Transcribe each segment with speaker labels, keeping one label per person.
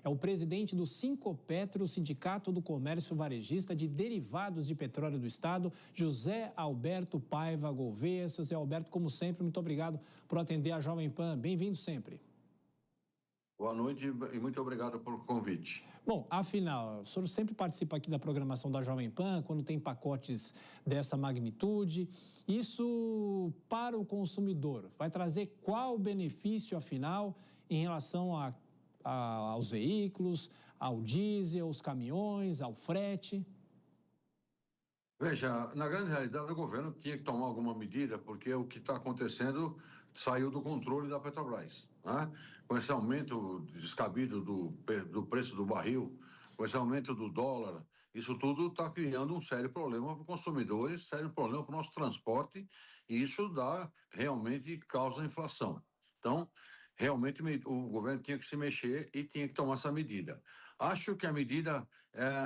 Speaker 1: é o presidente do Sincopetro, Sindicato do Comércio Varejista de Derivados de Petróleo do Estado, José Alberto Paiva Gouveia. Seu José Alberto, como sempre, muito obrigado por atender a Jovem Pan. Bem-vindo sempre.
Speaker 2: Boa noite e muito obrigado pelo convite.
Speaker 1: Bom, afinal, o senhor sempre participa aqui da programação da Jovem Pan, quando tem pacotes dessa magnitude. Isso, para o consumidor, vai trazer qual benefício, afinal, em relação aos veículos, ao diesel, aos caminhões, ao frete?
Speaker 2: Veja, na grande realidade, o governo tinha que tomar alguma medida, porque o que está acontecendo saiu do controle da Petrobras, né? Com esse aumento descabido do preço do barril, com esse aumento do dólar, isso tudo está criando um sério problema para os consumidores, sério problema para o nosso transporte, e isso realmente causa inflação. Então, realmente o governo tinha que se mexer e tinha que tomar essa medida. Acho que a medida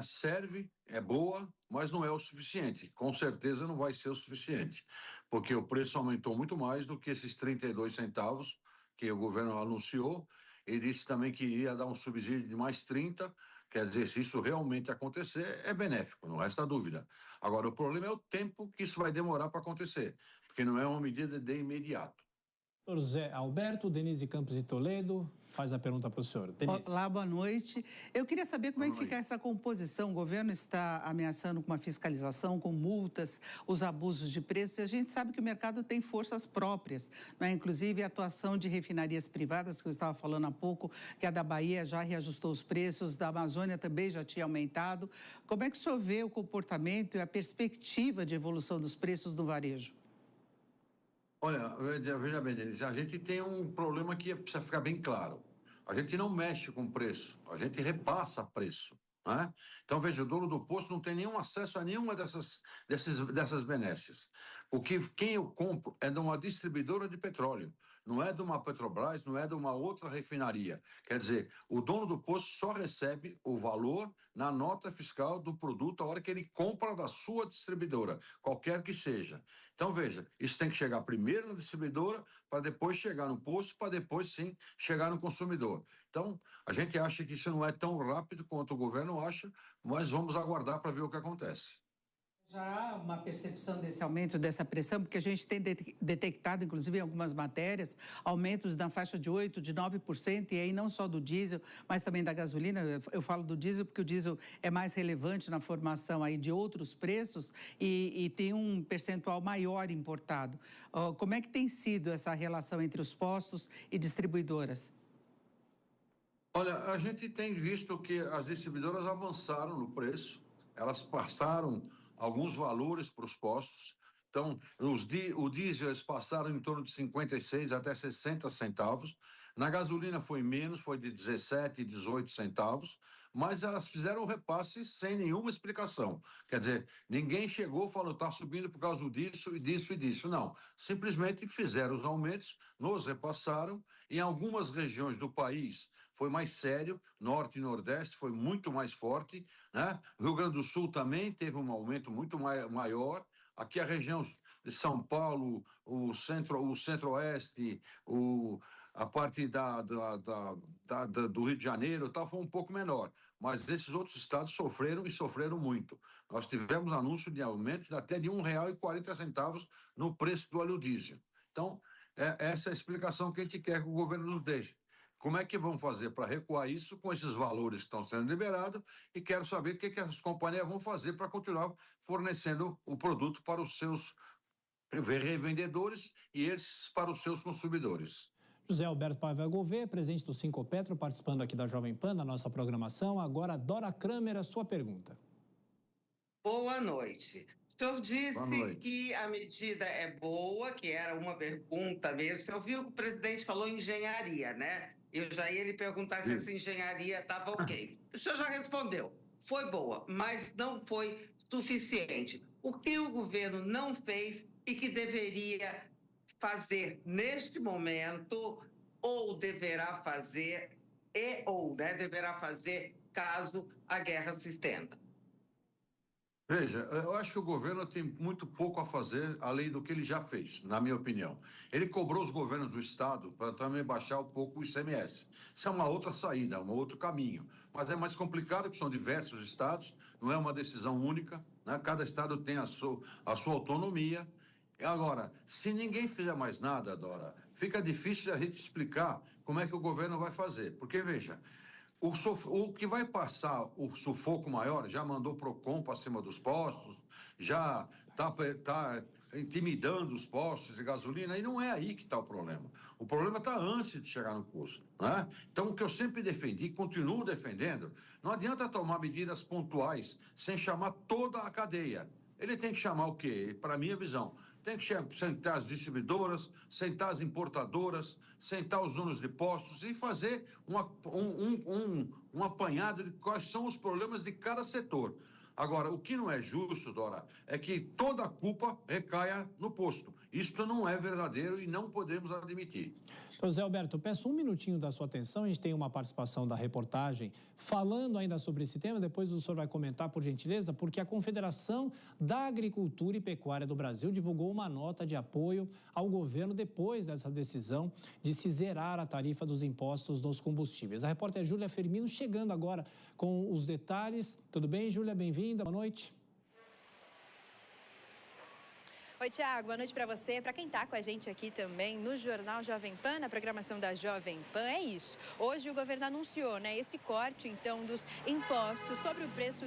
Speaker 2: serve, é boa, mas não é o suficiente. Com certeza não vai ser o suficiente, porque o preço aumentou muito mais do que esses 32 centavos que o governo anunciou. Ele disse também que ia dar um subsídio de mais 30, quer dizer, se isso realmente acontecer, é benéfico, não resta dúvida. Agora, o problema é o tempo que isso vai demorar para acontecer, porque não é uma medida de imediato.
Speaker 1: Doutor José Alberto, Denise Campos de Toledo faz a pergunta para o senhor. Denise.
Speaker 3: Olá, boa noite. Eu queria saber como é que fica essa composição. O governo está ameaçando com uma fiscalização, com multas, os abusos de preços, e a gente sabe que o mercado tem forças próprias, né? Inclusive a atuação de refinarias privadas, que eu estava falando há pouco, que a da Bahia já reajustou os preços, da Amazônia também já tinha aumentado. Como é que o senhor vê o comportamento e a perspectiva de evolução dos preços do varejo?
Speaker 2: Olha, veja bem, Denise, a gente tem um problema que precisa ficar bem claro. A gente não mexe com preço, a gente repassa preço, né? Então, veja, o dono do posto não tem nenhum acesso a nenhuma dessas benesses. Quem eu compro é de uma distribuidora de petróleo, não é de uma Petrobras, não é de uma outra refinaria. Quer dizer, o dono do posto só recebe o valor na nota fiscal do produto a hora que ele compra da sua distribuidora, qualquer que seja. Então, veja, isso tem que chegar primeiro na distribuidora, para depois chegar no posto, para depois, sim, chegar no consumidor. Então, a gente acha que isso não é tão rápido quanto o governo acha, mas vamos aguardar para ver o que acontece.
Speaker 3: Já há uma percepção desse aumento, dessa pressão, porque a gente tem detectado, inclusive em algumas matérias, aumentos na faixa de 8%, de 9%, e aí não só do diesel, mas também da gasolina. Eu falo do diesel porque o diesel é mais relevante na formação aí de outros preços e tem um percentual maior importado. Como é que tem sido essa relação entre os postos e distribuidoras?
Speaker 2: Olha, a gente tem visto que as distribuidoras avançaram no preço, elas passaram alguns valores para os postos. Então, o diesel eles passaram em torno de 56 até 60 centavos. Na gasolina foi menos, foi de 17, 18 centavos, mas elas fizeram o repasse sem nenhuma explicação. Quer dizer, ninguém chegou e falou, está subindo por causa disso e disso e disso. Não, simplesmente fizeram os aumentos, nos repassaram. Em algumas regiões do país foi mais sério, norte e nordeste foi muito mais forte, né? Rio Grande do Sul também teve um aumento muito maior. Aqui a região de São Paulo, o centro-oeste, a parte do Rio de Janeiro, tal, foi um pouco menor. Mas esses outros estados sofreram e sofreram muito. Nós tivemos anúncio de aumento de até de R$1,40 no preço do óleo diesel. Então, essa é a explicação que a gente quer que o governo nos deixe. Como é que vão fazer para recuar isso com esses valores que estão sendo liberados? E quero saber o que as companhias vão fazer para continuar fornecendo o produto para os seus revendedores e eles para os seus consumidores.
Speaker 1: José Alberto Paiva Gouveia, presidente do Sincopetro, participando aqui da Jovem Pan, da nossa programação. Agora, Dora Kramer, a sua pergunta.
Speaker 4: Boa noite. O senhor disse que a medida é boa, que era uma pergunta mesmo. Você ouviu que o presidente falou engenharia, né? Eu já ia lhe perguntar se essa engenharia estava ok. O senhor já respondeu. Foi boa, mas não foi suficiente. O que o governo não fez e que deveria fazer neste momento, ou deverá fazer, deverá fazer caso a guerra se estenda?
Speaker 2: Veja, eu acho que o governo tem muito pouco a fazer além do que ele já fez, na minha opinião. Ele cobrou os governos do estado para também baixar um pouco o ICMS. Isso é uma outra saída, um outro caminho. Mas é mais complicado porque são diversos estados, não é uma decisão única, né? Cada estado tem a sua autonomia. E agora, se ninguém fizer mais nada, Dora, fica difícil a gente explicar como é que o governo vai fazer. Porque, veja, o que vai passar o sufoco maior já mandou PROCON para cima dos postos, já tá intimidando os postos de gasolina, e não é aí que está o problema. O problema está antes de chegar no posto, né? Então, o que eu sempre defendi, e continuo defendendo, não adianta tomar medidas pontuais sem chamar toda a cadeia. Ele tem que chamar o quê? Para a minha visão, tem que sentar as distribuidoras, sentar as importadoras, sentar os donos de postos e fazer um apanhado de quais são os problemas de cada setor. Agora, o que não é justo, Dora, é que toda a culpa recaia no posto. Isto não é verdadeiro e não podemos admitir.
Speaker 1: Então, Zé Alberto, eu peço um minutinho da sua atenção. A gente tem uma participação da reportagem falando ainda sobre esse tema. Depois o senhor vai comentar, por gentileza, porque a Confederação da Agricultura e Pecuária do Brasil divulgou uma nota de apoio ao governo depois dessa decisão de se zerar a tarifa dos impostos dos combustíveis. A repórter Júlia Firmino chegando agora com os detalhes. Tudo bem, Júlia? Bem-vinda. Boa noite.
Speaker 5: Oi, Tiago, boa noite para você. Para quem está com a gente aqui também no Jornal Jovem Pan, na programação da Jovem Pan, é isso. Hoje o governo anunciou, né, esse corte, então, dos impostos sobre o preço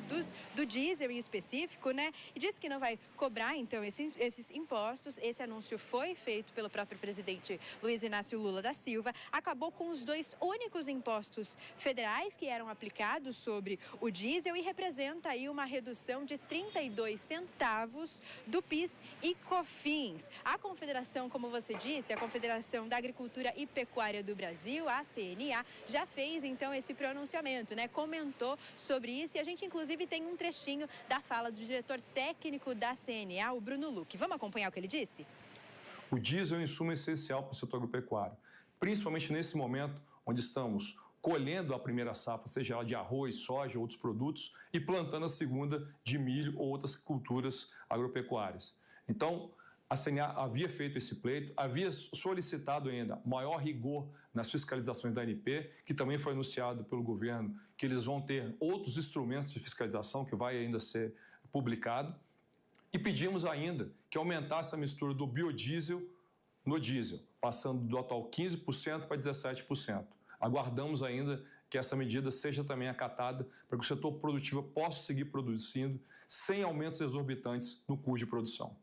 Speaker 5: do diesel em específico, né, e disse que não vai cobrar, então, esses impostos. Esse anúncio foi feito pelo próprio presidente Luiz Inácio Lula da Silva. Acabou com os dois únicos impostos federais que eram aplicados sobre o diesel e representa aí uma redução de 32 centavos do PIS e COFINS. A Confederação, como você disse, a Confederação da Agricultura e Pecuária do Brasil, a CNA, já fez então esse pronunciamento, né? Comentou sobre isso e a gente inclusive tem um trechinho da fala do diretor técnico da CNA, o Bruno Luque. Vamos acompanhar o que ele disse?
Speaker 6: O diesel é um insumo essencial para o setor agropecuário, principalmente nesse momento onde estamos colhendo a primeira safra, seja ela de arroz, soja, outros produtos, e plantando a segunda de milho ou outras culturas agropecuárias. Então, a CNA havia feito esse pleito, havia solicitado ainda maior rigor nas fiscalizações da ANP, que também foi anunciado pelo governo que eles vão ter outros instrumentos de fiscalização que vai ainda ser publicado. E pedimos ainda que aumentasse a mistura do biodiesel no diesel, passando do atual 15% para 17%. Aguardamos ainda que essa medida seja também acatada para que o setor produtivo possa seguir produzindo sem aumentos exorbitantes no custo de produção.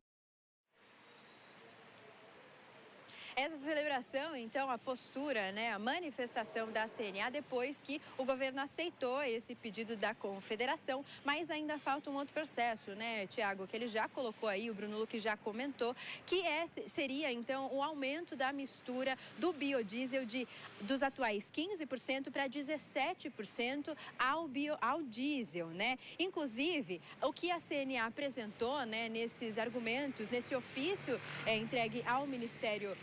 Speaker 5: Essa celebração, então, a postura, né, a manifestação da CNA depois que o governo aceitou esse pedido da Confederação, mas ainda falta um outro processo, né, Tiago, que ele já colocou aí, o Bruno Luque já comentou, que seria, então, o aumento da mistura do biodiesel dos atuais 15% para 17% ao diesel, né? Inclusive, o que a CNA apresentou, né, nesses argumentos, nesse ofício entregue ao Ministério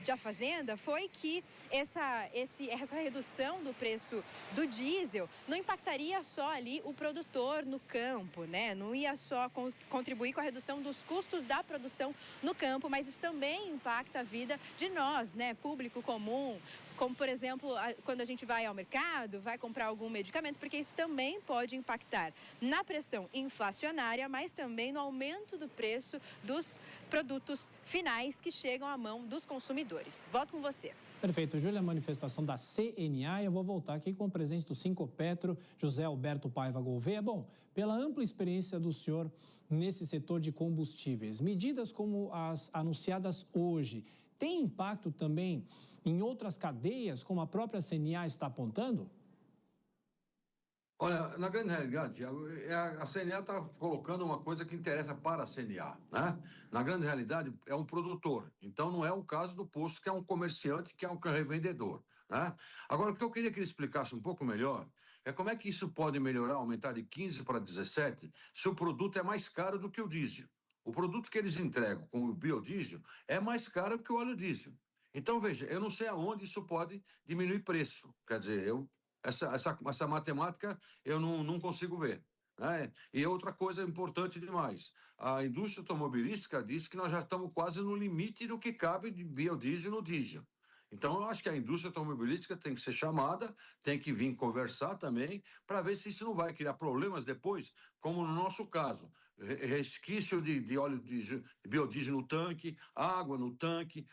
Speaker 5: da Fazenda, foi que essa redução do preço do diesel não impactaria só ali o produtor no campo, né? Não ia só contribuir com a redução dos custos da produção no campo, mas isso também impacta a vida de nós, né? Público comum, como, por exemplo, quando a gente vai ao mercado, vai comprar algum medicamento, porque isso também pode impactar na pressão inflacionária, mas também no aumento do preço dos produtos finais que chegam à mão dos consumidores. Volto com você.
Speaker 1: Perfeito, Júlia, a manifestação da CNA. Eu vou voltar aqui com o presidente do Sincopetro, José Alberto Paiva Gouveia. Bom, pela ampla experiência do senhor nesse setor de combustíveis, medidas como as anunciadas hoje, tem impacto também em outras cadeias, como a própria CNA está apontando?
Speaker 2: Olha, na grande realidade, a CNA está colocando uma coisa que interessa para a CNA, né? Na grande realidade, é um produtor. Então, não é um caso do posto, que é um comerciante, que é um revendedor, né? Agora, o que eu queria que ele explicasse um pouco melhor é como é que isso pode melhorar, aumentar de 15 para 17, se o produto é mais caro do que o diesel. O produto que eles entregam com o biodiesel é mais caro que o óleo diesel. Então, veja, eu não sei aonde isso pode diminuir preço. Quer dizer, essa matemática eu não consigo ver. né? E outra coisa importante demais, a indústria automobilística diz que nós já estamos quase no limite do que cabe de biodiesel no diesel. Então, eu acho que a indústria automobilística tem que ser chamada, tem que vir conversar também, para ver se isso não vai criar problemas depois, como no nosso caso. Resquício de óleo de biodiesel no tanque, água no tanque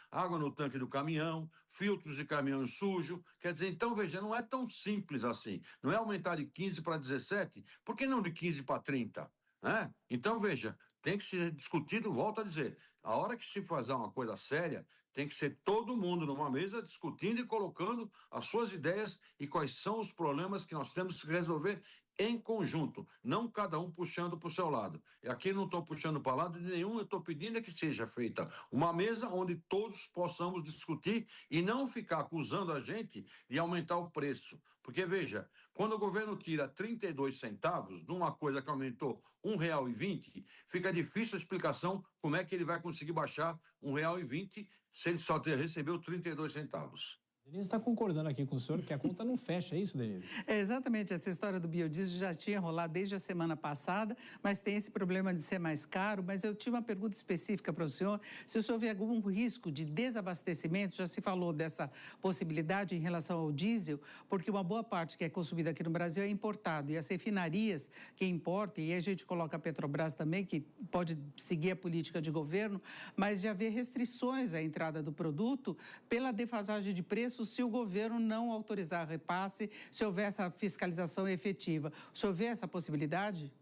Speaker 2: do caminhão, filtros de caminhão sujo. Quer dizer, então, veja, não é tão simples assim. Não é aumentar de 15 para 17, por que não de 15 para 30? Né? Então, veja, tem que ser discutido, volto a dizer, a hora que se fazer uma coisa séria, tem que ser todo mundo numa mesa discutindo e colocando as suas ideias e quais são os problemas que nós temos que resolver em conjunto, não cada um puxando para o seu lado. E aqui não estou puxando para lado de nenhum, eu estou pedindo que seja feita uma mesa onde todos possamos discutir e não ficar acusando a gente de aumentar o preço. Porque, veja, quando o governo tira 32 centavos de uma coisa que aumentou R$ 1,20, fica difícil a explicação como é que ele vai conseguir baixar R$ 1,20 se ele só recebeu 32 centavos.
Speaker 1: Denise está concordando aqui com o senhor que a conta não fecha, é isso, Denise?
Speaker 3: É exatamente, essa história do biodiesel já tinha rolado desde a semana passada, mas tem esse problema de ser mais caro. Mas eu tinha uma pergunta específica para o senhor, se o senhor vê algum risco de desabastecimento, já se falou dessa possibilidade em relação ao diesel, porque uma boa parte que é consumida aqui no Brasil é importado, e as refinarias que importam, e a gente coloca a Petrobras também, que pode seguir a política de governo, mas de haver restrições à entrada do produto pela defasagem de preço se o governo não autorizar repasse, se houver essa fiscalização efetiva. O senhor vê essa possibilidade?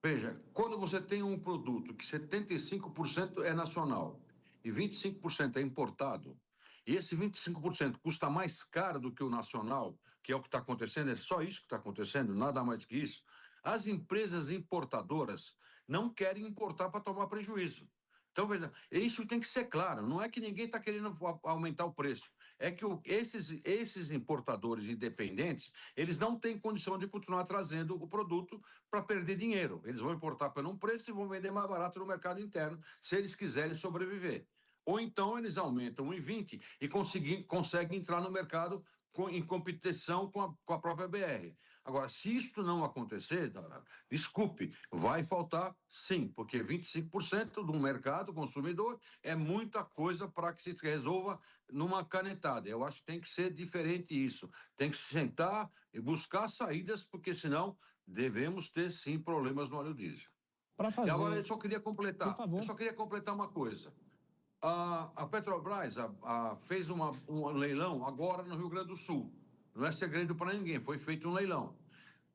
Speaker 2: Veja, quando você tem um produto que 75% é nacional e 25% é importado, e esse 25% custa mais caro do que o nacional, que é o que está acontecendo, é só isso que está acontecendo, nada mais que isso, as empresas importadoras não querem importar para tomar prejuízo. Então, veja, isso tem que ser claro, não é que ninguém está querendo aumentar o preço, é que esses importadores independentes, eles não têm condição de continuar trazendo o produto para perder dinheiro. Eles vão importar por um preço e vão vender mais barato no mercado interno, se eles quiserem sobreviver. Ou então eles aumentam 1,20 e conseguem entrar no mercado em competição com a própria BR. Agora, se isto não acontecer, desculpe, vai faltar sim, porque 25% do mercado consumidor é muita coisa para que se resolva numa canetada. Eu acho que tem que ser diferente isso. Tem que se sentar e buscar saídas, porque senão devemos ter sim problemas no óleo diesel.
Speaker 1: E
Speaker 2: agora eu só queria completar.
Speaker 1: Por favor.
Speaker 2: Eu só queria completar uma coisa. A Petrobras fez um leilão agora no Rio Grande do Sul. Não é segredo para ninguém, foi feito um leilão.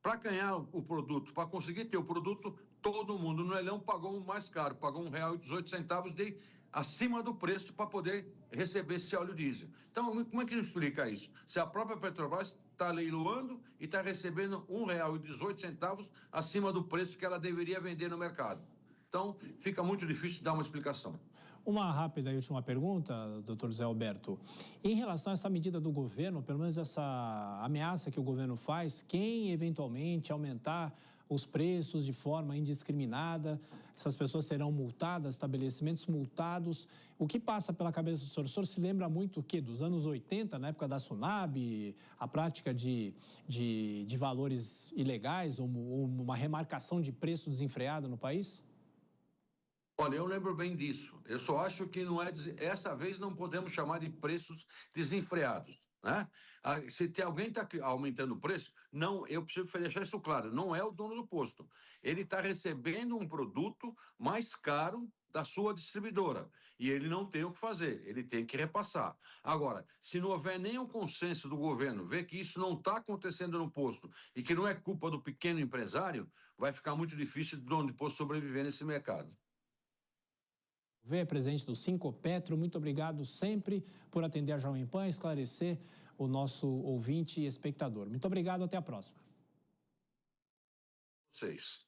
Speaker 2: Para ganhar o produto, para conseguir ter o produto, todo mundo no leilão pagou o mais caro, pagou R$ 1,18 acima do preço para poder receber esse óleo diesel. Então, como é que explica isso? Se a própria Petrobras está leiloando e está recebendo R$ 1,18 acima do preço que ela deveria vender no mercado. Então, fica muito difícil dar uma explicação.
Speaker 1: Uma rápida e última pergunta, doutor Zé Alberto. Em relação a essa medida do governo, pelo menos essa ameaça que o governo faz, quem eventualmente aumentar os preços de forma indiscriminada, essas pessoas serão multadas, estabelecimentos multados. O que passa pela cabeça do senhor? O senhor se lembra muito o quê? Dos anos 80, na época da Sunab, a prática de valores ilegais ou uma remarcação de preço desenfreada no país?
Speaker 2: Olha, eu lembro bem disso. Eu só acho que não é essa vez não podemos chamar de preços desenfreados, né? Se tem alguém está aumentando o preço, não, eu preciso deixar isso claro, não é o dono do posto. Ele está recebendo um produto mais caro da sua distribuidora e ele não tem o que fazer, ele tem que repassar. Agora, se não houver nenhum consenso do governo, ver que isso não está acontecendo no posto e que não é culpa do pequeno empresário, vai ficar muito difícil do dono de posto sobreviver nesse mercado.
Speaker 1: Presidente do Sinqopetro, muito obrigado sempre por atender a Jovem Pan e esclarecer o nosso ouvinte e espectador. Muito obrigado, até a próxima.
Speaker 2: Vocês.